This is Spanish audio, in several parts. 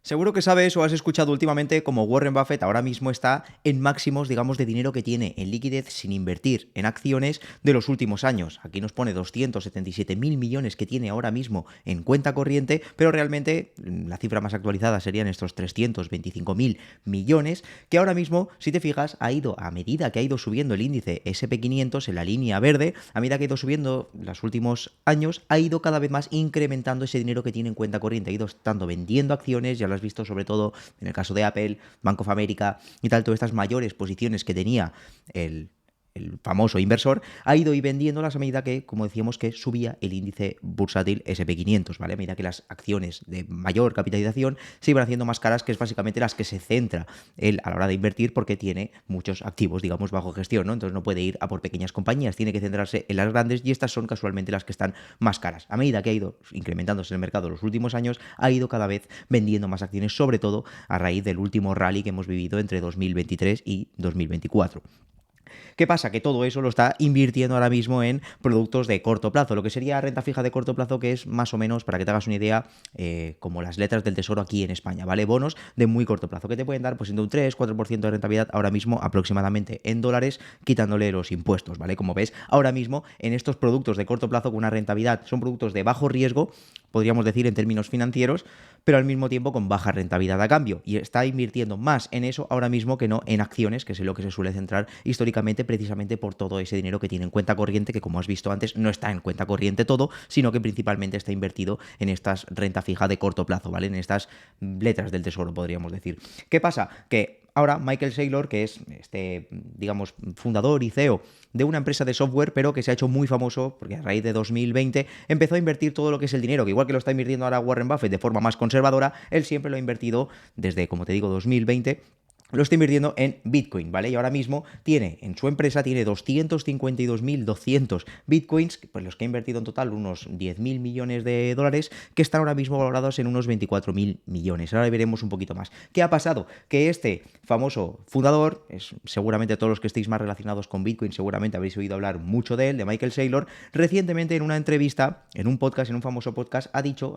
Seguro que sabes o has escuchado últimamente como Warren Buffett ahora mismo está en máximos, digamos, de dinero que tiene en liquidez sin invertir en acciones de los últimos años. Aquí nos pone 277.000 millones que tiene ahora mismo en cuenta corriente, pero realmente la cifra más actualizada serían estos 325.000 millones, que ahora mismo, si te fijas, ha ido a medida que ha ido subiendo el índice SP500 en la línea verde, a medida que ha ido subiendo los últimos años, ha ido cada vez más incrementando ese dinero que tiene en cuenta corriente, ha ido estando vendiendo acciones, ya lo has visto sobre todo en el caso de Apple, Bank of America y tal, todas estas mayores posiciones que tenía el famoso inversor, ha ido y vendiéndolas a medida que, como decíamos, que subía el índice bursátil SP500, ¿vale? A medida que las acciones de mayor capitalización se iban haciendo más caras, que es básicamente las que se centra él a la hora de invertir porque tiene muchos activos, digamos, bajo gestión, ¿no? Entonces no puede ir a por pequeñas compañías, tiene que centrarse en las grandes y estas son casualmente las que están más caras. A medida que ha ido incrementándose el mercado en los últimos años, ha ido cada vez vendiendo más acciones, sobre todo a raíz del último rally que hemos vivido entre 2023 y 2024. ¿Qué pasa? Que todo eso lo está invirtiendo ahora mismo en productos de corto plazo, lo que sería renta fija de corto plazo, que es más o menos, para que te hagas una idea, como las letras del tesoro aquí en España, ¿vale? Bonos de muy corto plazo, que te pueden dar pues entre un 3-4% de rentabilidad ahora mismo aproximadamente en dólares, quitándole los impuestos, ¿vale? Como ves, ahora mismo en estos productos de corto plazo con una rentabilidad, son productos de bajo riesgo, podríamos decir en términos financieros, pero al mismo tiempo con baja rentabilidad a cambio. Y está invirtiendo más en eso ahora mismo que no en acciones, que es en lo que se suele centrar históricamente, precisamente por todo ese dinero que tiene en cuenta corriente, que como has visto antes, no está en cuenta corriente todo, sino que principalmente está invertido en estas renta fija de corto plazo, ¿vale? En estas letras del tesoro, podríamos decir. ¿Qué pasa? Que ahora Michael Saylor, que es digamos, fundador y CEO de una empresa de software, pero que se ha hecho muy famoso porque a raíz de 2020 empezó a invertir todo lo que es el dinero, que igual que lo está invirtiendo ahora Warren Buffett de forma más conservadora, él siempre lo ha invertido desde, como te digo, 2020, lo está invirtiendo en Bitcoin, ¿vale? Y ahora mismo tiene, en su empresa, tiene 252.200 Bitcoins, pues los que ha invertido en total unos 10.000 millones de dólares, que están ahora mismo valorados en unos 24.000 millones. Ahora veremos un poquito más. ¿Qué ha pasado? Que este famoso fundador, seguramente todos los que estéis más relacionados con Bitcoin, seguramente habréis oído hablar mucho de él, de Michael Saylor, recientemente en una entrevista, en un podcast, en un famoso podcast, ha dicho,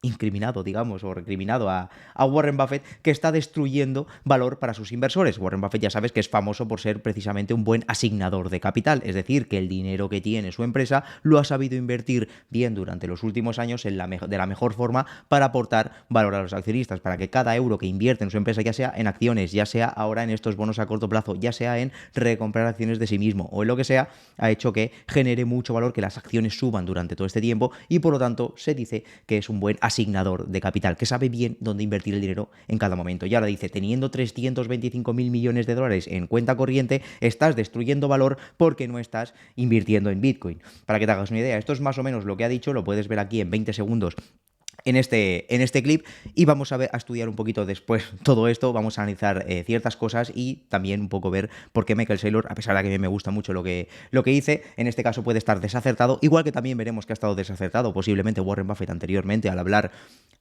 incriminado, digamos, o recriminado a Warren Buffett, que está destruyendo valor para sus inversores. Warren Buffett ya sabes que es famoso por ser precisamente un buen asignador de capital, es decir, que el dinero que tiene su empresa lo ha sabido invertir bien durante los últimos años de la mejor forma para aportar valor a los accionistas, para que cada euro que invierte en su empresa, ya sea en acciones, ya sea ahora en estos bonos a corto plazo, ya sea en recomprar acciones de sí mismo o en lo que sea, ha hecho que genere mucho valor, que las acciones suban durante todo este tiempo y por lo tanto se dice que es un buen asignador de capital, que sabe bien dónde invertir el dinero en cada momento. Y ahora dice, teniendo 325.000 millones de dólares en cuenta corriente, estás destruyendo valor porque no estás invirtiendo en Bitcoin. Para que te hagas una idea, esto es más o menos lo que ha dicho, lo puedes ver aquí en 20 segundos en este clip y vamos a estudiar un poquito después todo esto, vamos a analizar ciertas cosas y también un poco ver por qué Michael Saylor, a pesar de que a mí me gusta mucho lo que hice, en este caso puede estar desacertado, igual que también veremos que ha estado desacertado posiblemente Warren Buffett anteriormente al hablar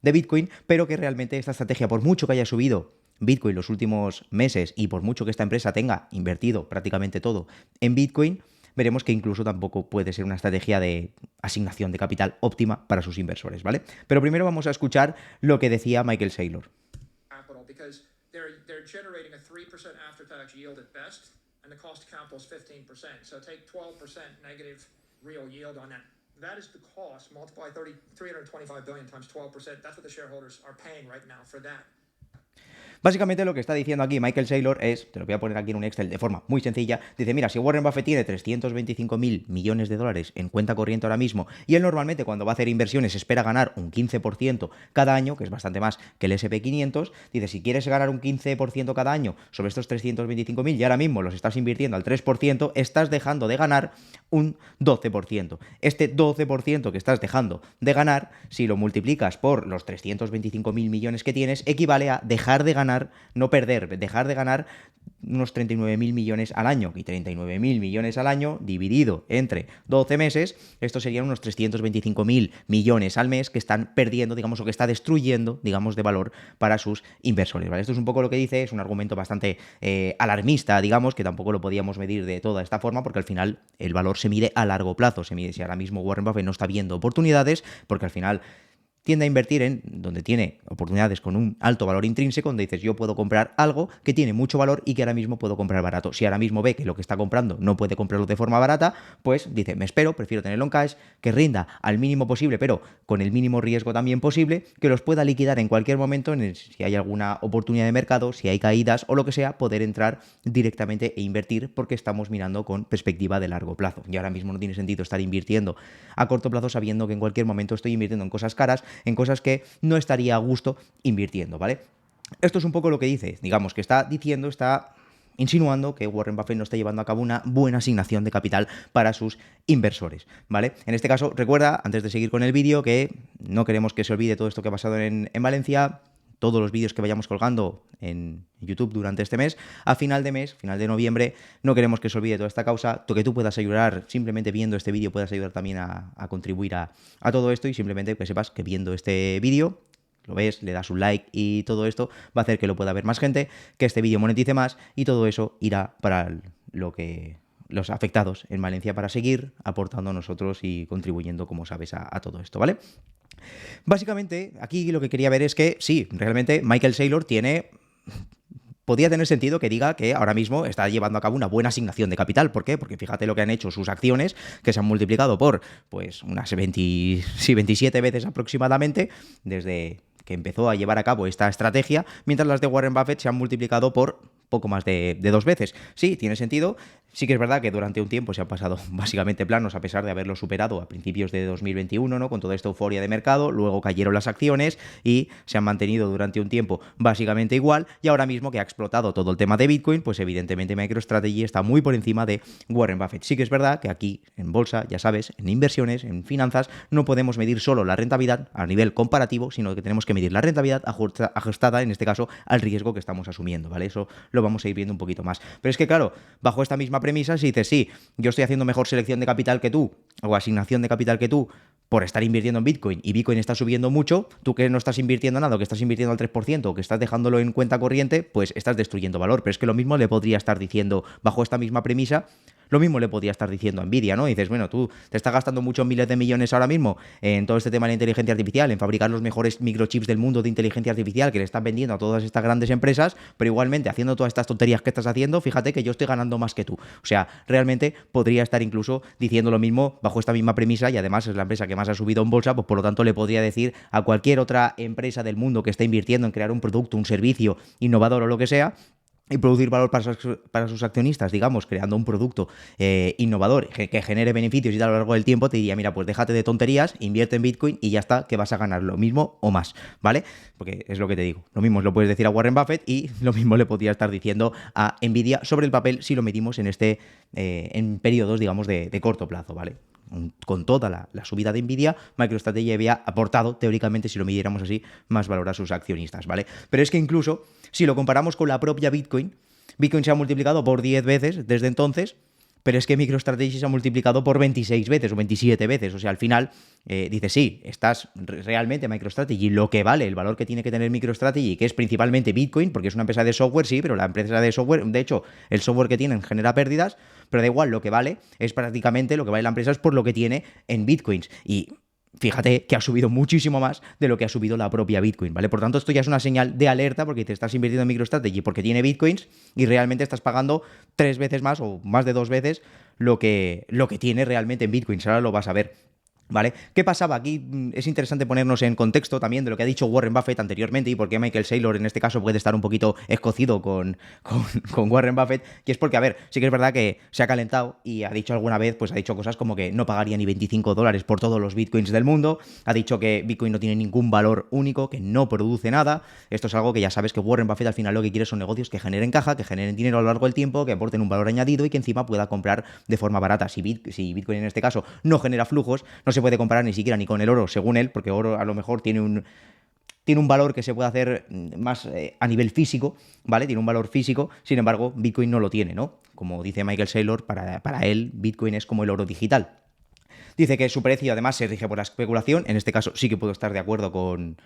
de Bitcoin, pero que realmente esta estrategia, por mucho que haya subido Bitcoin los últimos meses y por mucho que esta empresa tenga invertido prácticamente todo en Bitcoin, veremos que incluso tampoco puede ser una estrategia de asignación de capital óptima para sus inversores, ¿vale? Pero primero vamos a escuchar lo que decía Michael Saylor. Because they're generating a 3% after-tax yield at best, and the cost of capital is 15%. So take 12% negative real yield on that. That is the cost. Multiply 325 billion times 12%. That's what the shareholders are paying right now for that. Básicamente lo que está diciendo aquí Michael Saylor es, te lo voy a poner aquí en un Excel de forma muy sencilla, dice, mira, si Warren Buffett tiene 325.000 millones de dólares en cuenta corriente ahora mismo y él normalmente cuando va a hacer inversiones espera ganar un 15% cada año, que es bastante más que el SP500, dice, si quieres ganar un 15% cada año sobre estos 325.000 y ahora mismo los estás invirtiendo al 3%, estás dejando de ganar un 12%. Este 12% que estás dejando de ganar, si lo multiplicas por los 325.000 millones que tienes, equivale a dejar de ganar, no perder, dejar de ganar unos 39.000 millones al año. Y 39.000 millones al año dividido entre 12 meses, esto serían unos 325.000 millones al mes que están perdiendo, digamos, o que está destruyendo, digamos, de valor para sus inversores, ¿vale? Esto es un poco lo que dice, es un argumento bastante alarmista, digamos, que tampoco lo podíamos medir de toda esta forma, porque al final el valor se mide a largo plazo, se mide si ahora mismo Warren Buffett no está viendo oportunidades, porque al final tiende a invertir en donde tiene oportunidades con un alto valor intrínseco, donde dices, yo puedo comprar algo que tiene mucho valor y que ahora mismo puedo comprar barato. Si ahora mismo ve que lo que está comprando no puede comprarlo de forma barata, pues dice, me espero, prefiero tenerlo en cash, que rinda al mínimo posible, pero con el mínimo riesgo también posible, que los pueda liquidar en cualquier momento, si hay alguna oportunidad de mercado, si hay caídas o lo que sea, poder entrar directamente e invertir, porque estamos mirando con perspectiva de largo plazo. Y ahora mismo no tiene sentido estar invirtiendo a corto plazo sabiendo que en cualquier momento estoy invirtiendo en cosas caras, en cosas que no estaría a gusto invirtiendo, ¿vale? Esto es un poco lo que dice, digamos que está insinuando que Warren Buffett no está llevando a cabo una buena asignación de capital para sus inversores, ¿vale? En este caso, recuerda, antes de seguir con el vídeo, que no queremos que se olvide todo esto que ha pasado en Valencia. Todos los vídeos que vayamos colgando en YouTube durante este mes, a final de mes, final de noviembre, no queremos que se olvide toda esta causa, que tú puedas ayudar, simplemente viendo este vídeo puedas ayudar también a contribuir a todo esto, y simplemente que sepas que viendo este vídeo, lo ves, le das un like y todo esto va a hacer que lo pueda ver más gente, que este vídeo monetice más, y todo eso irá para los afectados en Valencia, para seguir aportando a nosotros y contribuyendo, como sabes, a todo esto, ¿vale? Básicamente, aquí lo que quería ver es que sí, realmente Michael Saylor podía tener sentido que diga que ahora mismo está llevando a cabo una buena asignación de capital. ¿Por qué? Porque fíjate lo que han hecho sus acciones, que se han multiplicado por pues unas 27 veces aproximadamente desde que empezó a llevar a cabo esta estrategia, mientras las de Warren Buffett se han multiplicado por poco más de 2 veces. Sí, tiene sentido. Sí que es verdad que durante un tiempo se han pasado básicamente planos, a pesar de haberlo superado a principios de 2021, ¿no? Con toda esta euforia de mercado, luego cayeron las acciones y se han mantenido durante un tiempo básicamente igual, y ahora mismo que ha explotado todo el tema de Bitcoin, pues evidentemente MicroStrategy está muy por encima de Warren Buffett. Sí que es verdad que aquí en bolsa, ya sabes, en inversiones, en finanzas, no podemos medir solo la rentabilidad a nivel comparativo, sino que tenemos que medir la rentabilidad ajustada, en este caso, al riesgo que estamos asumiendo, ¿vale? Eso lo vamos a ir viendo un poquito más. Pero es que, claro, bajo esta misma premisa, si dices, sí, yo estoy haciendo mejor selección de capital que tú, o asignación de capital que tú, por estar invirtiendo en Bitcoin, y Bitcoin está subiendo mucho, tú que no estás invirtiendo nada, o que estás invirtiendo al 3%, o que estás dejándolo en cuenta corriente, pues estás destruyendo valor. Pero es que lo mismo le podría estar diciendo, bajo esta misma premisa, lo mismo le podría estar diciendo a Nvidia, ¿no? Y dices, bueno, tú te estás gastando muchos miles de millones ahora mismo en todo este tema de la inteligencia artificial, en fabricar los mejores microchips del mundo de inteligencia artificial que le estás vendiendo a todas estas grandes empresas, pero igualmente haciendo todas estas tonterías que estás haciendo, fíjate que yo estoy ganando más que tú. O sea, realmente podría estar incluso diciendo lo mismo bajo esta misma premisa, y además es la empresa que más ha subido en bolsa, pues por lo tanto le podría decir a cualquier otra empresa del mundo que esté invirtiendo en crear un producto, un servicio innovador o lo que sea, y producir valor para sus accionistas, digamos, creando un producto innovador que genere beneficios y a lo largo del tiempo, te diría, mira, pues déjate de tonterías, invierte en Bitcoin y ya está, que vas a ganar lo mismo o más, ¿vale? Porque es lo que te digo, lo mismo lo puedes decir a Warren Buffett, y lo mismo le podría estar diciendo a Nvidia sobre el papel si lo medimos en periodos, digamos, de corto plazo, ¿vale? Con toda la subida de Nvidia, MicroStrategy había aportado, teóricamente, si lo midiéramos así, más valor a sus accionistas, ¿vale? Pero es que incluso, si lo comparamos con la propia Bitcoin se ha multiplicado por 10 veces desde entonces, pero es que MicroStrategy se ha multiplicado por 26 veces o 27 veces. O sea, al final, dices, sí, estás realmente MicroStrategy, lo que vale, el valor que tiene que tener MicroStrategy, que es principalmente Bitcoin, porque es una empresa de software, sí, pero la empresa de software, de hecho, el software que tienen genera pérdidas, pero da igual, lo que vale es prácticamente, lo que vale la empresa es por lo que tiene en Bitcoins. Y fíjate que ha subido muchísimo más de lo que ha subido la propia Bitcoin, ¿vale? Por tanto, esto ya es una señal de alerta, porque te estás invirtiendo en MicroStrategy porque tiene Bitcoins y realmente estás pagando 3 veces más o más de 2 veces lo que tiene realmente en Bitcoins. Ahora lo vas a ver, ¿vale? ¿Qué pasaba? Aquí es interesante ponernos en contexto también de lo que ha dicho Warren Buffett anteriormente y por qué Michael Saylor en este caso puede estar un poquito escocido con Warren Buffett, y es porque, a ver, sí que es verdad que se ha calentado y ha dicho alguna vez, pues ha dicho cosas como que no pagaría ni $25 por todos los Bitcoins del mundo, ha dicho que Bitcoin no tiene ningún valor único, que no produce nada. Esto es algo que ya sabes que Warren Buffett al final lo que quiere son negocios que generen caja, que generen dinero a lo largo del tiempo, que aporten un valor añadido y que encima pueda comprar de forma barata. Si Bitcoin en este caso no genera flujos, no se puede comparar ni siquiera ni con el oro, según él, porque oro a lo mejor tiene un valor que se puede hacer más a nivel físico, ¿vale? Tiene un valor físico, sin embargo, Bitcoin no lo tiene, ¿no? Como dice Michael Saylor, para él, Bitcoin es como el oro digital. Dice que su precio además se rige por la especulación. En este caso sí que puedo estar de acuerdo con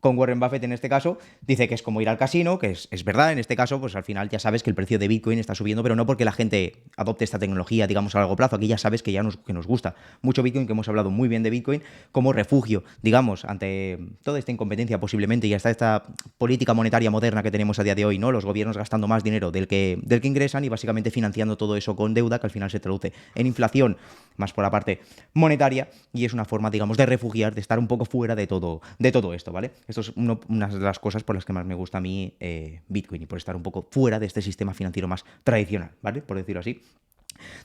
con Warren Buffett en este caso, dice que es como ir al casino, que es verdad, en este caso, pues al final ya sabes que el precio de Bitcoin está subiendo, pero no porque la gente adopte esta tecnología, digamos, a largo plazo, aquí ya sabes que que nos gusta mucho Bitcoin, que hemos hablado muy bien de Bitcoin como refugio, digamos, ante toda esta incompetencia posiblemente y hasta esta política monetaria moderna que tenemos a día de hoy, ¿no? Los gobiernos gastando más dinero del que ingresan y básicamente financiando todo eso con deuda, que al final se traduce en inflación, más por la parte monetaria, y es una forma, digamos, de refugiar, de estar un poco fuera de todo esto, ¿vale? Esto es una de las cosas por las que más me gusta a mí Bitcoin y por estar un poco fuera de este sistema financiero más tradicional, ¿vale? Por decirlo así.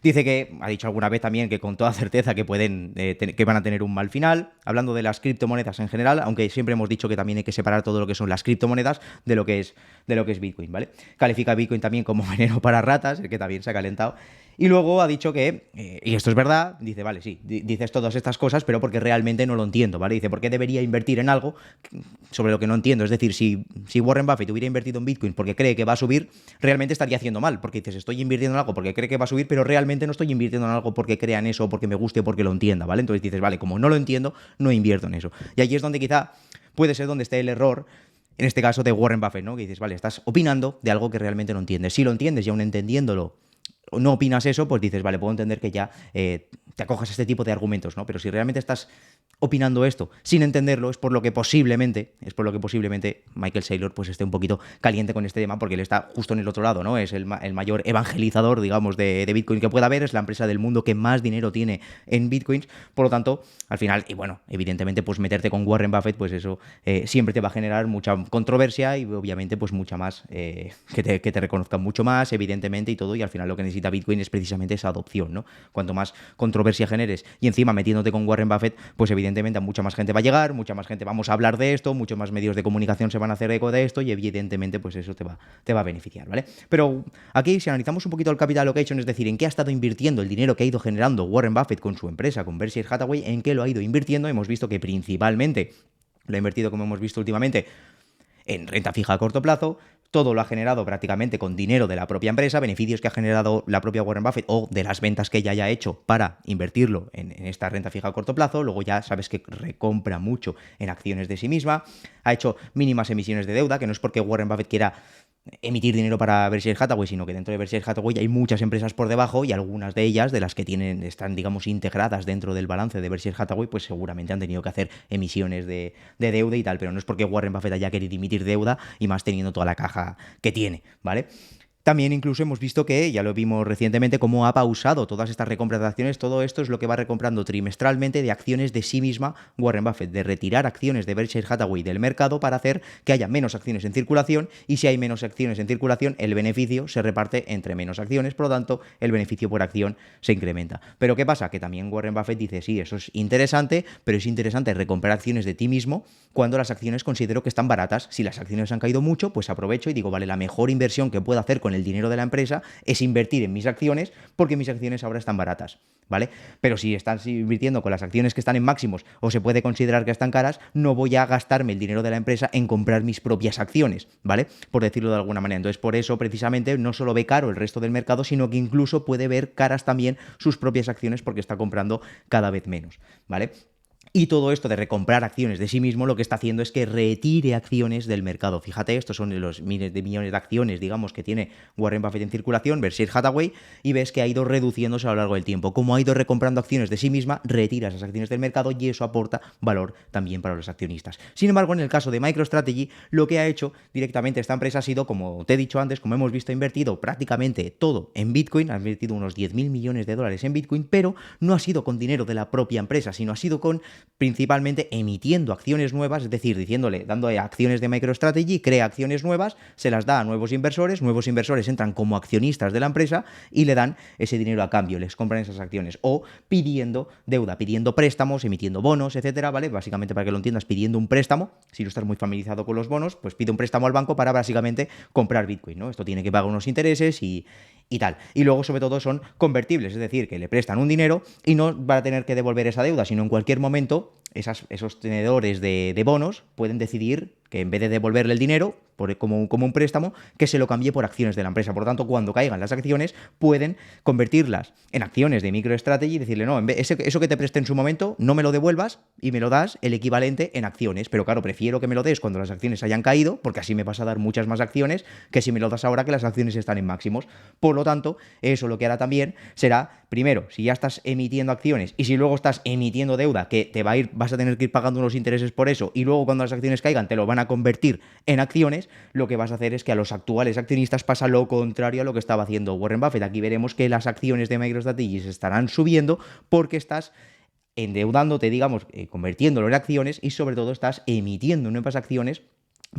Dice que, ha dicho alguna vez también que con toda certeza que que van a tener un mal final, hablando de las criptomonedas en general, aunque siempre hemos dicho que también hay que separar todo lo que son las criptomonedas de lo que es Bitcoin, ¿vale? Califica a Bitcoin también como veneno para ratas, el que también se ha calentado. Y luego ha dicho que, y esto es verdad, dice, vale, sí, dices todas estas cosas, pero porque realmente no lo entiendo, ¿vale? Dice, ¿por qué debería invertir en algo sobre lo que no entiendo? Es decir, si Warren Buffett hubiera invertido en Bitcoin porque cree que va a subir, realmente estaría haciendo mal, porque dices, estoy invirtiendo en algo porque cree que va a subir, pero realmente no estoy invirtiendo en algo porque crea en eso, o porque me guste, o porque lo entienda, ¿vale? Entonces dices, vale, como no lo entiendo, no invierto en eso. Y ahí es donde quizá puede ser donde esté el error, en este caso de Warren Buffett, ¿no? Que dices, vale, estás opinando de algo que realmente no entiendes. Si lo entiendes y aún entendiéndolo no opinas eso, pues dices, vale, puedo entender que ya te acojas a este tipo de argumentos, ¿no? Pero si realmente estás opinando esto sin entenderlo, es por lo que posiblemente Michael Saylor pues esté un poquito caliente con este tema, porque él está justo en el otro lado, ¿no? Es el mayor evangelizador, digamos, de Bitcoin que pueda haber, es la empresa del mundo que más dinero tiene en Bitcoins, por lo tanto, al final, y bueno, evidentemente, pues meterte con Warren Buffett, pues eso siempre te va a generar mucha controversia y obviamente pues mucha más, que te reconozcan mucho más, evidentemente, y todo, y al final lo que necesita Bitcoin es precisamente esa adopción, ¿no? Cuanto más controversia generes y encima metiéndote con Warren Buffett, pues evidentemente a mucha más gente va a llegar, mucha más gente vamos a hablar de esto, muchos más medios de comunicación se van a hacer eco de esto y evidentemente pues eso te va a beneficiar, ¿vale? Pero aquí si analizamos un poquito el capital allocation, es decir, en qué ha estado invirtiendo el dinero que ha ido generando Warren Buffett con su empresa, con Berkshire Hathaway, en qué lo ha ido invirtiendo, hemos visto que principalmente lo ha invertido, como hemos visto últimamente, en renta fija a corto plazo. Todo lo ha generado prácticamente con dinero de la propia empresa, beneficios que ha generado la propia Warren Buffett o de las ventas que ella haya hecho para invertirlo en esta renta fija a corto plazo. Luego ya sabes que recompra mucho en acciones de sí misma. Ha hecho mínimas emisiones de deuda, que no es porque Warren Buffett quiera emitir dinero para Berkshire Hathaway, sino que dentro de Berkshire Hathaway hay muchas empresas por debajo y algunas de ellas, de las que están, digamos, integradas dentro del balance de Berkshire Hathaway, pues seguramente han tenido que hacer emisiones de deuda y tal, pero no es porque Warren Buffett haya querido emitir deuda y más teniendo toda la caja que tiene, ¿vale? También incluso hemos visto que, ya lo vimos recientemente, cómo ha pausado todas estas recompras de acciones. Todo esto es lo que va recomprando trimestralmente de acciones de sí misma Warren Buffett, de retirar acciones de Berkshire Hathaway del mercado para hacer que haya menos acciones en circulación, y si hay menos acciones en circulación, el beneficio se reparte entre menos acciones, por lo tanto, el beneficio por acción se incrementa. Pero ¿qué pasa? Que también Warren Buffett dice, sí, eso es interesante, pero es interesante recomprar acciones de ti mismo cuando las acciones considero que están baratas. Si las acciones han caído mucho, pues aprovecho y digo, vale, la mejor inversión que puedo hacer con el dinero de la empresa es invertir en mis acciones porque mis acciones ahora están baratas, ¿vale? Pero si estás invirtiendo con las acciones que están en máximos o se puede considerar que están caras, no voy a gastarme el dinero de la empresa en comprar mis propias acciones, ¿vale? Por decirlo de alguna manera. Entonces, por eso, precisamente, no solo ve caro el resto del mercado, sino que incluso puede ver caras también sus propias acciones porque está comprando cada vez menos, ¿vale? Y todo esto de recomprar acciones de sí mismo lo que está haciendo es que retire acciones del mercado. Fíjate, estos son los miles de millones de acciones, digamos, que tiene Warren Buffett en circulación, Berkshire Hathaway, y ves que ha ido reduciéndose a lo largo del tiempo. Como ha ido recomprando acciones de sí misma, retira esas acciones del mercado y eso aporta valor también para los accionistas. Sin embargo, en el caso de MicroStrategy, lo que ha hecho directamente esta empresa ha sido, como te he dicho antes, como hemos visto, ha invertido prácticamente todo en Bitcoin, ha invertido unos 10.000 millones de dólares en Bitcoin, pero no ha sido con dinero de la propia empresa, sino ha sido con principalmente emitiendo acciones nuevas, es decir, dando acciones de MicroStrategy, crea acciones nuevas, se las da a nuevos inversores entran como accionistas de la empresa y le dan ese dinero a cambio, les compran esas acciones, o pidiendo deuda, pidiendo préstamos, emitiendo bonos, etcétera, ¿vale? Básicamente, para que lo entiendas, pidiendo un préstamo, si no estás muy familiarizado con los bonos, pues pide un préstamo al banco para básicamente comprar Bitcoin, ¿no? Esto tiene que pagar unos intereses y tal. Y luego, sobre todo, son convertibles, es decir, que le prestan un dinero y no va a tener que devolver esa deuda, sino en cualquier momento esos tenedores de bonos pueden decidir que en vez de devolverle el dinero como un préstamo, que se lo cambie por acciones de la empresa. Por lo tanto, cuando caigan las acciones, pueden convertirlas en acciones de MicroStrategy y decirle, no, eso que te presté en su momento, no me lo devuelvas y me lo das el equivalente en acciones. Pero claro, prefiero que me lo des cuando las acciones hayan caído, porque así me vas a dar muchas más acciones que si me lo das ahora que las acciones están en máximos. Por lo tanto, eso lo que hará también será, primero, si ya estás emitiendo acciones y si luego estás emitiendo deuda, que vas a tener que ir pagando unos intereses por eso, y luego cuando las acciones caigan te lo van a convertir en acciones, lo que vas a hacer es que a los actuales accionistas pasa lo contrario a lo que estaba haciendo Warren Buffett. Aquí veremos que las acciones de MicroStrategy se estarán subiendo porque estás endeudándote, digamos, convirtiéndolo en acciones y sobre todo estás emitiendo nuevas acciones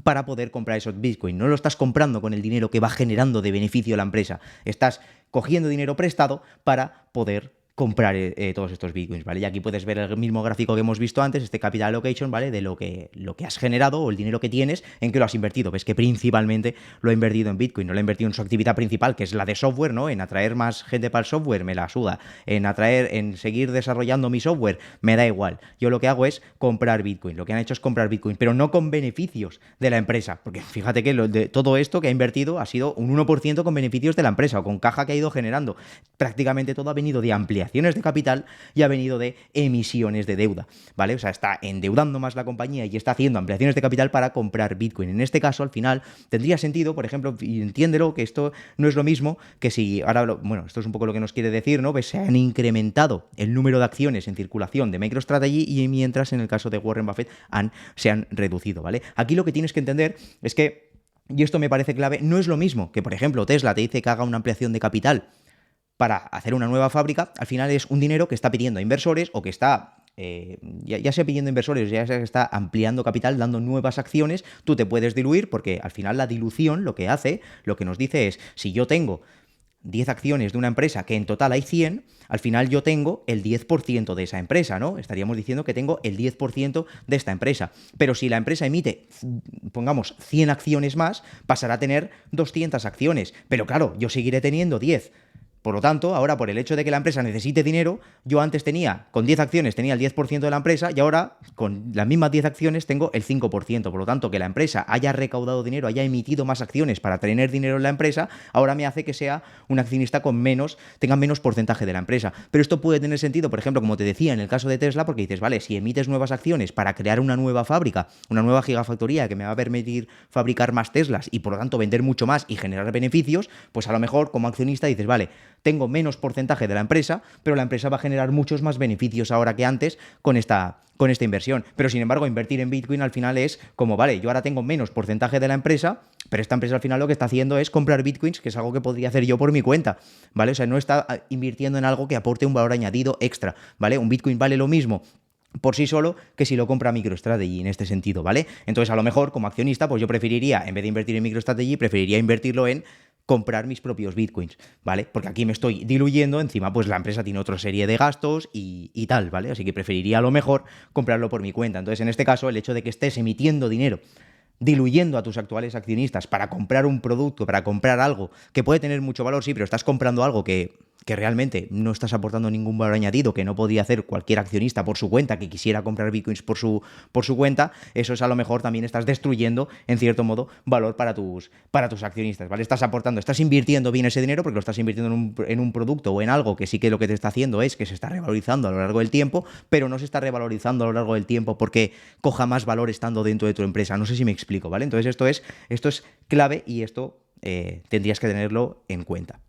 para poder comprar esos Bitcoin. No lo estás comprando con el dinero que va generando de beneficio la empresa. Estás cogiendo dinero prestado para poder comprar todos estos Bitcoins, ¿vale? Y aquí puedes ver el mismo gráfico que hemos visto antes, este capital allocation, ¿vale? De lo que has generado o el dinero que tienes, en que lo has invertido. Ves que principalmente lo ha invertido en Bitcoin, no lo ha invertido en su actividad principal, que es la de software, ¿no? En atraer más gente para el software, me la suda. En seguir desarrollando mi software, me da igual. Yo lo que hago es comprar Bitcoin. Lo que han hecho es comprar Bitcoin, pero no con beneficios de la empresa. Porque fíjate que de todo esto que ha invertido ha sido un 1% con beneficios de la empresa o con caja que ha ido generando. Prácticamente todo ha venido de ampliaciones de capital y ha venido de emisiones de deuda, ¿vale? O sea, está endeudando más la compañía y está haciendo ampliaciones de capital para comprar Bitcoin. En este caso, al final, tendría sentido, por ejemplo, y entiéndelo, que esto no es lo mismo que si ahora, bueno, esto es un poco lo que nos quiere decir, ¿no? Pues se han incrementado el número de acciones en circulación de MicroStrategy y mientras en el caso de Warren Buffett se han reducido, ¿vale? Aquí lo que tienes que entender es que, y esto me parece clave, no es lo mismo que, por ejemplo, Tesla te dice que haga una ampliación de capital para hacer una nueva fábrica. Al final es un dinero que está pidiendo a inversores o que está, ya sea pidiendo inversores, ya sea que está ampliando capital, dando nuevas acciones. Tú te puedes diluir porque al final la dilución lo que nos dice es, si yo tengo 10 acciones de una empresa que en total hay 100, al final yo tengo el 10% de esa empresa, ¿no? Estaríamos diciendo que tengo el 10% de esta empresa. Pero si la empresa emite, pongamos, 100 acciones más, pasará a tener 200 acciones. Pero claro, yo seguiré teniendo 10. Por lo tanto, ahora por el hecho de que la empresa necesite dinero, yo antes con 10 acciones tenía el 10% de la empresa y ahora con las mismas 10 acciones tengo el 5%. Por lo tanto, que la empresa haya recaudado dinero, haya emitido más acciones para tener dinero en la empresa, ahora me hace que sea un accionista tenga menos porcentaje de la empresa. Pero esto puede tener sentido, por ejemplo, como te decía, en el caso de Tesla, porque dices, vale, si emites nuevas acciones para crear una nueva fábrica, una nueva gigafactoría que me va a permitir fabricar más Teslas y por lo tanto vender mucho más y generar beneficios, pues a lo mejor como accionista dices, vale, tengo menos porcentaje de la empresa, pero la empresa va a generar muchos más beneficios ahora que antes con esta inversión. Pero sin embargo, invertir en Bitcoin al final es como, vale, yo ahora tengo menos porcentaje de la empresa, pero esta empresa al final lo que está haciendo es comprar Bitcoins, que es algo que podría hacer yo por mi cuenta, ¿vale? O sea, no está invirtiendo en algo que aporte un valor añadido extra, ¿vale? Un Bitcoin vale lo mismo por sí solo que si lo compra MicroStrategy en este sentido, ¿vale? Entonces, a lo mejor, como accionista, pues yo preferiría, en vez de invertir en MicroStrategy, preferiría invertirlo en comprar mis propios Bitcoins, ¿vale? Porque aquí me estoy diluyendo, encima pues la empresa tiene otra serie de gastos y tal, ¿vale? Así que preferiría a lo mejor comprarlo por mi cuenta. Entonces, en este caso, el hecho de que estés emitiendo dinero, diluyendo a tus actuales accionistas para comprar un producto, para comprar algo que puede tener mucho valor, sí, pero estás comprando algo que realmente no estás aportando ningún valor añadido, que no podría hacer cualquier accionista por su cuenta, que quisiera comprar Bitcoins por su cuenta, eso es a lo mejor también estás destruyendo, en cierto modo, valor para tus accionistas, ¿vale? Estás invirtiendo bien ese dinero porque lo estás invirtiendo en un producto o en algo que sí que lo que te está haciendo es que se está revalorizando a lo largo del tiempo, pero no se está revalorizando a lo largo del tiempo porque coja más valor estando dentro de tu empresa. No sé si me explico, ¿vale? Entonces esto es clave y esto tendrías que tenerlo en cuenta.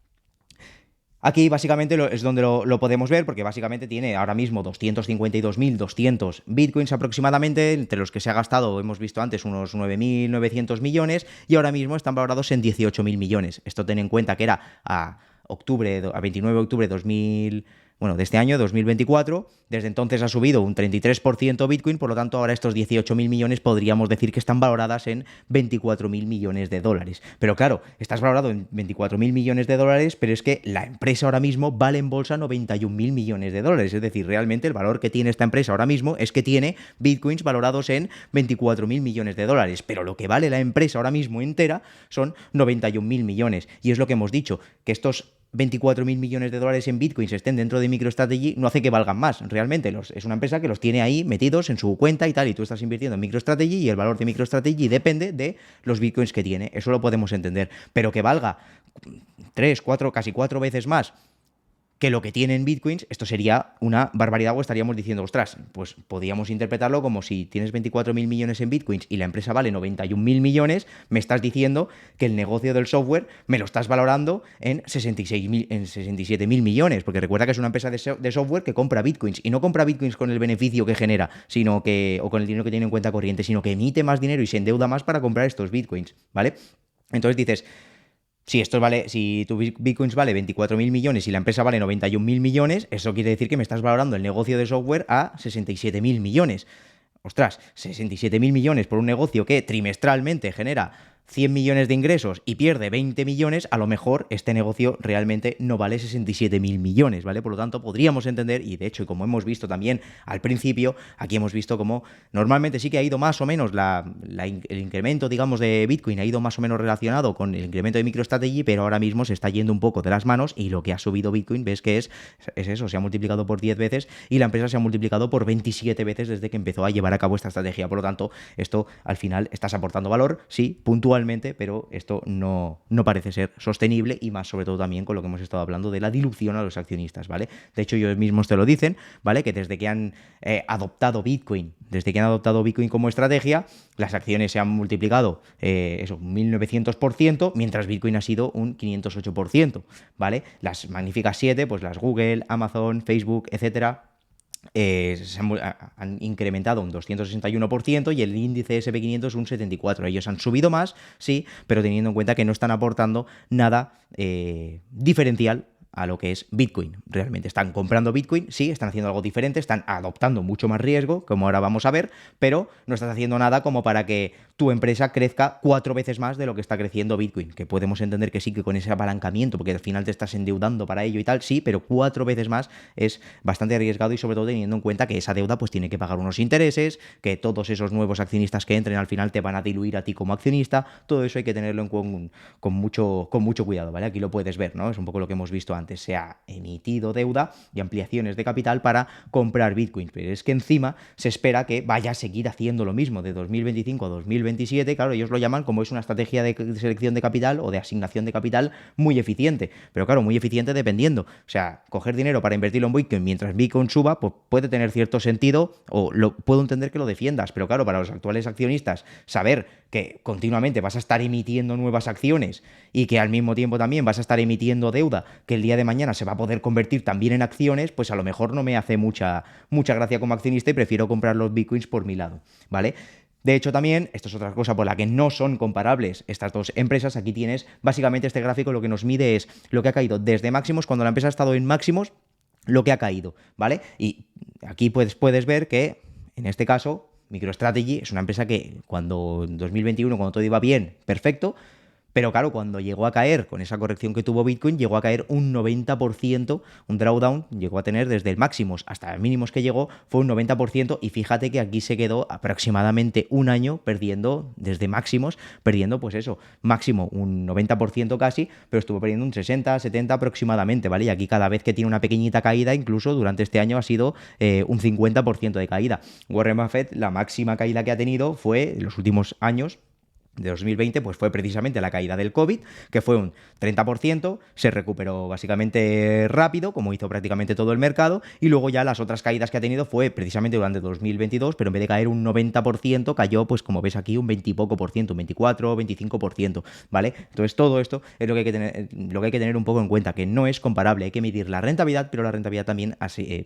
Aquí básicamente es donde lo podemos ver, porque básicamente tiene ahora mismo 252.200 bitcoins aproximadamente, entre los que se ha gastado, hemos visto antes, unos 9.900 millones, y ahora mismo están valorados en 18.000 millones. Esto ten en cuenta que era a 29 de octubre de este año, 2024. Desde entonces ha subido un 33% Bitcoin, por lo tanto ahora estos 18.000 millones podríamos decir que están valoradas en 24.000 millones de dólares. Pero claro, estás valorado en 24.000 millones de dólares, pero es que la empresa ahora mismo vale en bolsa 91.000 millones de dólares. Es decir, realmente el valor que tiene esta empresa ahora mismo es que tiene Bitcoins valorados en 24.000 millones de dólares. Pero lo que vale la empresa ahora mismo entera son 91.000 millones. Y es lo que hemos dicho, que estos 24.000 millones de dólares en bitcoins estén dentro de MicroStrategy no hace que valgan más. Realmente es una empresa que los tiene ahí metidos en su cuenta y tal, y tú estás invirtiendo en MicroStrategy y el valor de MicroStrategy depende de los bitcoins que tiene. Eso lo podemos entender. Pero que valga 3, 4, casi 4 veces más que lo que tiene en bitcoins, esto sería una barbaridad, o estaríamos diciendo, ostras, pues podríamos interpretarlo como si tienes 24.000 millones en bitcoins y la empresa vale 91.000 millones, me estás diciendo que el negocio del software me lo estás valorando en 67.000 millones, porque recuerda que es una empresa de software que compra bitcoins, y no compra bitcoins con el beneficio que genera, o con el dinero que tiene en cuenta corriente, sino que emite más dinero y se endeuda más para comprar estos bitcoins, ¿vale? Entonces dices, si tu bitcoins vale 24.000 millones y la empresa vale 91.000 millones, eso quiere decir que me estás valorando el negocio de software a 67.000 millones. Ostras, 67.000 millones por un negocio que trimestralmente genera 100 millones de ingresos y pierde 20 millones, a lo mejor este negocio realmente no vale 67.000 millones, ¿vale? Por lo tanto, podríamos entender, y de hecho, como hemos visto también al principio, aquí hemos visto como normalmente sí que ha ido más o menos el incremento, digamos, de Bitcoin ha ido más o menos relacionado con el incremento de MicroStrategy, pero ahora mismo se está yendo un poco de las manos, y lo que ha subido Bitcoin, ves que es eso, se ha multiplicado por 10 veces y la empresa se ha multiplicado por 27 veces desde que empezó a llevar a cabo esta estrategia. Por lo tanto, esto al final estás aportando valor, sí, puntualmente, pero esto no parece ser sostenible, y más sobre todo también con lo que hemos estado hablando de la dilución a los accionistas, ¿vale? De hecho, ellos mismos te lo dicen, ¿vale? Que desde que han adoptado Bitcoin como estrategia, las acciones se han multiplicado un 1900%, mientras Bitcoin ha sido un 508%, ¿vale? Las magníficas 7, pues las Google, Amazon, Facebook, etcétera, han incrementado un 261% y el índice SP500 un 74%. Ellos han subido más, sí, pero teniendo en cuenta que no están aportando nada diferencial a lo que es Bitcoin. Realmente están comprando Bitcoin, sí, están haciendo algo diferente, están adoptando mucho más riesgo, como ahora vamos a ver, pero no estás haciendo nada como para que tu empresa crezca 4 veces más de lo que está creciendo Bitcoin, que podemos entender que sí, que con ese apalancamiento, porque al final te estás endeudando para ello y tal, sí, pero 4 veces más es bastante arriesgado, y sobre todo teniendo en cuenta que esa deuda pues tiene que pagar unos intereses, que todos esos nuevos accionistas que entren al final te van a diluir a ti como accionista. Todo eso hay que tenerlo con mucho cuidado, ¿vale? Aquí lo puedes ver, ¿no? Es un poco lo que hemos visto antes. Se ha emitido deuda y ampliaciones de capital para comprar Bitcoin, pero es que encima se espera que vaya a seguir haciendo lo mismo de 2025 a 2027. Claro, ellos lo llaman como es una estrategia de selección de capital o de asignación de capital muy eficiente, pero claro, muy eficiente dependiendo. O sea, coger dinero para invertirlo en Bitcoin mientras Bitcoin suba, pues puede tener cierto sentido, o puedo entender que lo defiendas, pero claro, para los actuales accionistas, saber que continuamente vas a estar emitiendo nuevas acciones y que al mismo tiempo también vas a estar emitiendo deuda que el día de mañana se va a poder convertir también en acciones, pues a lo mejor no me hace mucha gracia como accionista, y prefiero comprar los bitcoins por mi lado, ¿vale? De hecho, también, esto es otra cosa por la que no son comparables estas dos empresas. Aquí tienes, básicamente, este gráfico lo que nos mide es lo que ha caído desde máximos, cuando la empresa ha estado en máximos, lo que ha caído, ¿vale? Y aquí puedes ver que, en este caso, MicroStrategy es una empresa que cuando en 2021, cuando todo iba bien, perfecto, pero claro, cuando llegó a caer, con esa corrección que tuvo Bitcoin, llegó a caer un 90%, un drawdown, llegó a tener desde el máximos hasta el mínimos que llegó, fue un 90%, y fíjate que aquí se quedó aproximadamente un año perdiendo, desde máximos, perdiendo pues eso, máximo un 90% casi, pero estuvo perdiendo un 60, 70 aproximadamente, ¿vale? Y aquí cada vez que tiene una pequeñita caída, incluso durante este año ha sido un 50% de caída. Warren Buffett, la máxima caída que ha tenido fue en los últimos años, de 2020, pues fue precisamente la caída del COVID, que fue un 30%, se recuperó básicamente rápido, como hizo prácticamente todo el mercado, y luego ya las otras caídas que ha tenido fue precisamente durante 2022, pero en vez de caer un 90%, cayó, pues como ves aquí, un 20 y poco por ciento, un 24, 25%, ¿vale? Entonces todo esto es lo que hay que tener un poco en cuenta, que no es comparable, hay que medir la rentabilidad, pero la rentabilidad también así,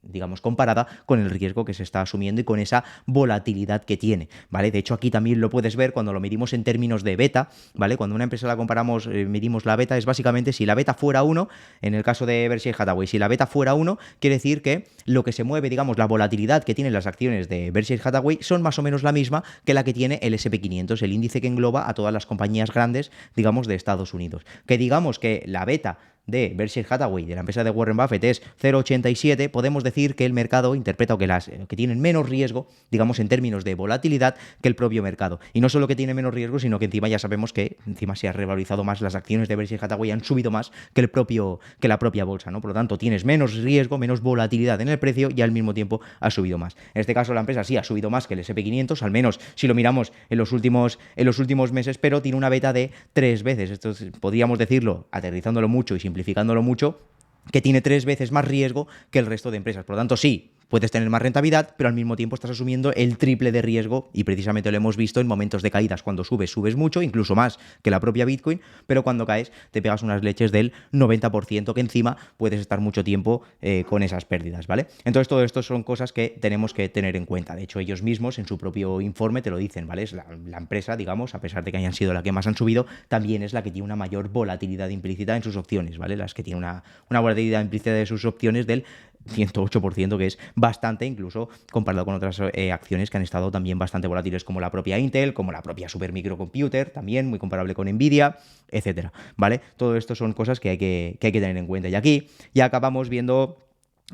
digamos, comparada con el riesgo que se está asumiendo y con esa volatilidad que tiene, ¿vale? De hecho, aquí también lo puedes ver cuando lo medimos en términos de beta, ¿vale? Cuando una empresa la comparamos, medimos la beta, es básicamente si la beta fuera 1, en el caso de Berkshire Hathaway, si la beta fuera 1, quiere decir que lo que se mueve, digamos, la volatilidad que tienen las acciones de Berkshire Hathaway son más o menos la misma que la que tiene el SP500, el índice que engloba a todas las compañías grandes, digamos, de Estados Unidos. Que digamos que la beta de Berkshire Hathaway, de la empresa de Warren Buffett, es 0,87, podemos decir que el mercado interpreta que tienen menos riesgo, digamos, en términos de volatilidad que el propio mercado. Y no solo que tiene menos riesgo, sino que encima ya sabemos que encima se ha revalorizado más, las acciones de Berkshire Hathaway han subido más que la propia bolsa, ¿no? Por lo tanto, tienes menos riesgo, menos volatilidad en el precio y al mismo tiempo ha subido más. En este caso, la empresa sí ha subido más que el S&P 500, al menos si lo miramos en los últimos meses, pero tiene una beta de 3 veces. Esto podríamos decirlo, aterrizándolo mucho y simplificándolo mucho, que tiene 3 veces más riesgo que el resto de empresas. Por lo tanto, sí, puedes tener más rentabilidad, pero al mismo tiempo estás asumiendo el triple de riesgo y precisamente lo hemos visto en momentos de caídas. Cuando subes mucho, incluso más que la propia Bitcoin, pero cuando caes te pegas unas leches del 90% que encima puedes estar mucho tiempo con esas pérdidas, ¿vale? Entonces todo esto son cosas que tenemos que tener en cuenta. De hecho, ellos mismos en su propio informe te lo dicen, ¿vale? Es la empresa, digamos, a pesar de que hayan sido la que más han subido, también es la que tiene una mayor volatilidad implícita en sus opciones, ¿vale? Las que tienen una volatilidad implícita de sus opciones del 108%, que es bastante, incluso comparado con otras acciones que han estado también bastante volátiles, como la propia Intel, como la propia Supermicrocomputer, también muy comparable con Nvidia, etcétera, ¿vale? Todo esto son cosas que hay que tener en cuenta. Y aquí ya acabamos viendo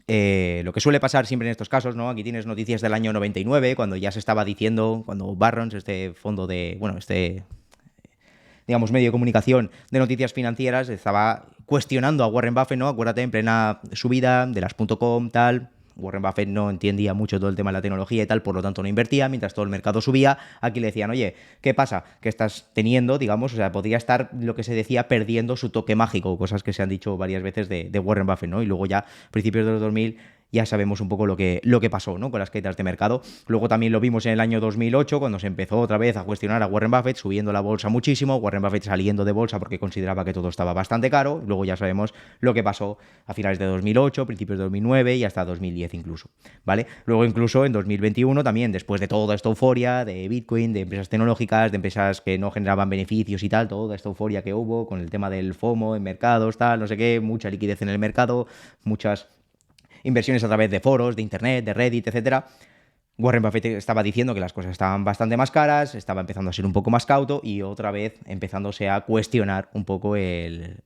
lo que suele pasar siempre en estos casos, ¿no? Aquí tienes noticias del año 99, cuando ya se estaba diciendo, cuando Barron's, este fondo de, bueno, digamos, medio de comunicación de noticias financieras, estaba cuestionando a Warren Buffett, ¿no? Acuérdate, en plena subida de las .com, tal. Warren Buffett no entendía mucho todo el tema de la tecnología y tal, por lo tanto no invertía, mientras todo el mercado subía. Aquí le decían, oye, ¿qué pasa? Que estás teniendo, digamos, o sea, podría estar, lo que se decía, perdiendo su toque mágico, cosas que se han dicho varias veces de Warren Buffett, ¿no? Y luego ya, a principios de los 2000, ya sabemos un poco lo que pasó, ¿no? Con las caídas de mercado. Luego también lo vimos en el año 2008, cuando se empezó otra vez a cuestionar a Warren Buffett, subiendo la bolsa muchísimo, Warren Buffett saliendo de bolsa porque consideraba que todo estaba bastante caro. Luego ya sabemos lo que pasó a finales de 2008, principios de 2009 y hasta 2010 incluso, ¿vale? Luego incluso en 2021 también, después de toda esta euforia de Bitcoin, de empresas tecnológicas, de empresas que no generaban beneficios y tal, toda esta euforia que hubo con el tema del FOMO en mercados, tal, no sé qué, mucha liquidez en el mercado, muchas inversiones a través de foros, de internet, de Reddit, etcétera. Warren Buffett estaba diciendo que las cosas estaban bastante más caras, estaba empezando a ser un poco más cauto y otra vez empezándose a cuestionar un poco el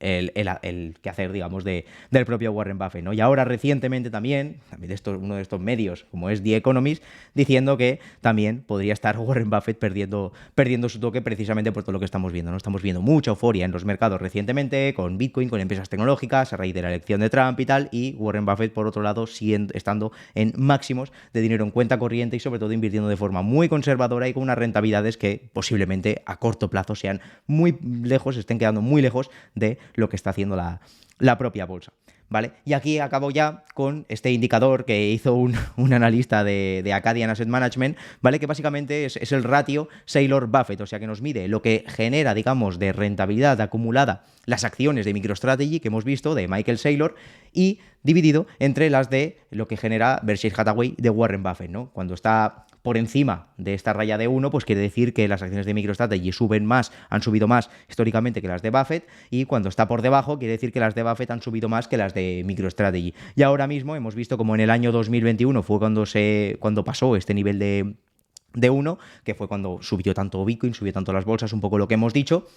quehacer, digamos, del propio Warren Buffett, ¿no? Y ahora recientemente también uno de estos medios, como es The Economist, diciendo que también podría estar Warren Buffett perdiendo su toque precisamente por todo lo que estamos viendo, ¿no? Estamos viendo mucha euforia en los mercados recientemente, con Bitcoin, con empresas tecnológicas, a raíz de la elección de Trump y tal, y Warren Buffett, por otro lado, estando en máximos de dinero en cuenta corriente y sobre todo invirtiendo de forma muy conservadora y con unas rentabilidades que posiblemente a corto plazo sean muy lejos, estén quedando muy lejos de lo que está haciendo la propia bolsa, ¿vale? Y aquí acabo ya con este indicador que hizo un analista de Acadian Asset Management, ¿vale? Que básicamente es el ratio Saylor-Buffett, o sea que nos mide lo que genera, digamos, de rentabilidad acumulada las acciones de MicroStrategy que hemos visto de Michael Saylor y dividido entre las de lo que genera Berkshire Hathaway de Warren Buffett, ¿no? Cuando está por encima de esta raya de 1, pues quiere decir que las acciones de MicroStrategy han subido más históricamente que las de Buffett, y cuando está por debajo quiere decir que las de Buffett han subido más que las de MicroStrategy. Y ahora mismo hemos visto como en el año 2021 fue cuando pasó este nivel de 1, que fue cuando subió tanto Bitcoin, subió tanto las bolsas, un poco lo que hemos dicho.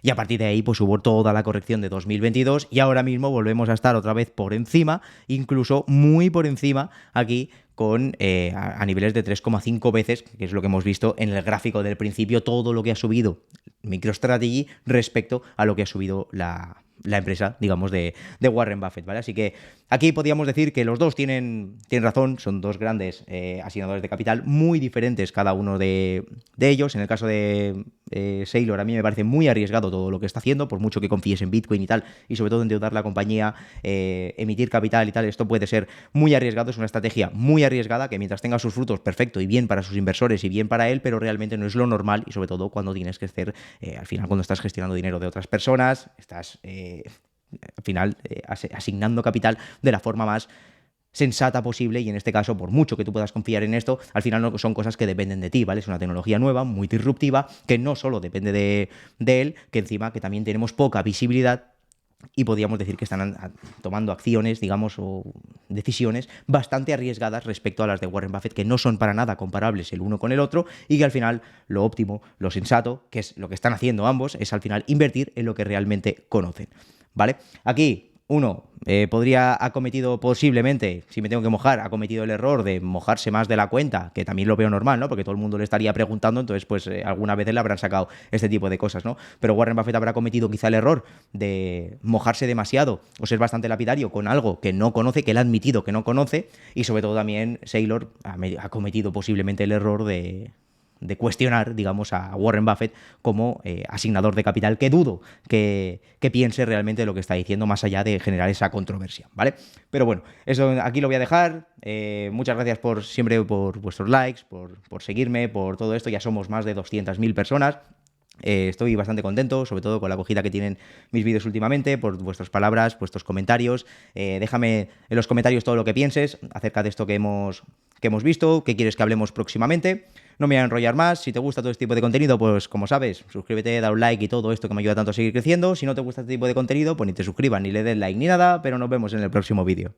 Y a partir de ahí pues hubo toda la corrección de 2022 y ahora mismo volvemos a estar otra vez por encima, incluso muy por encima aquí con a niveles de 3,5 veces, que es lo que hemos visto en el gráfico del principio, todo lo que ha subido MicroStrategy respecto a lo que ha subido la empresa, digamos, de Warren Buffett, ¿vale? Así que aquí podríamos decir que los dos tienen razón, son dos grandes asignadores de capital, muy diferentes cada uno de ellos. En el caso de Saylor, a mí me parece muy arriesgado todo lo que está haciendo, por mucho que confíes en Bitcoin y tal, y sobre todo endeudar la compañía, emitir capital y tal, esto puede ser muy arriesgado, es una estrategia muy arriesgada que mientras tenga sus frutos, perfecto y bien para sus inversores y bien para él, pero realmente no es lo normal y sobre todo cuando tienes que hacer, al final cuando estás gestionando dinero de otras personas, estás al final asignando capital de la forma más sensata posible, y en este caso, por mucho que tú puedas confiar en esto, al final no son cosas que dependen de ti, ¿vale? Es una tecnología nueva, muy disruptiva, que no solo depende de él, que encima que también tenemos poca visibilidad y podríamos decir que están tomando acciones, digamos, o decisiones bastante arriesgadas respecto a las de Warren Buffett, que no son para nada comparables el uno con el otro, y que al final lo óptimo, lo sensato, que es lo que están haciendo ambos, es al final invertir en lo que realmente conocen, ¿vale? Aquí Uno, podría ha cometido posiblemente, si me tengo que mojar, ha cometido el error de mojarse más de la cuenta, que también lo veo normal, ¿no? Porque todo el mundo le estaría preguntando, entonces pues alguna vez le habrán sacado este tipo de cosas, ¿no? Pero Warren Buffett habrá cometido quizá el error de mojarse demasiado o ser bastante lapidario con algo que no conoce, que él ha admitido que no conoce, y sobre todo también Saylor ha cometido posiblemente el error de cuestionar, digamos, a Warren Buffett como asignador de capital, que dudo que piense realmente lo que está diciendo, más allá de generar esa controversia, ¿vale? Pero bueno, eso aquí lo voy a dejar. Muchas gracias siempre por vuestros likes, por seguirme, por todo esto. Ya somos más de 200.000 personas. Estoy bastante contento, sobre todo con la acogida que tienen mis vídeos últimamente, por vuestras palabras, vuestros comentarios. Déjame en los comentarios todo lo que pienses acerca de esto que hemos visto, qué quieres que hablemos próximamente. No me voy a enrollar más. Si te gusta todo este tipo de contenido, pues como sabes, suscríbete, da un like y todo esto que me ayuda tanto a seguir creciendo. Si no te gusta este tipo de contenido, pues ni te suscribas, ni le des like, ni nada, pero nos vemos en el próximo vídeo.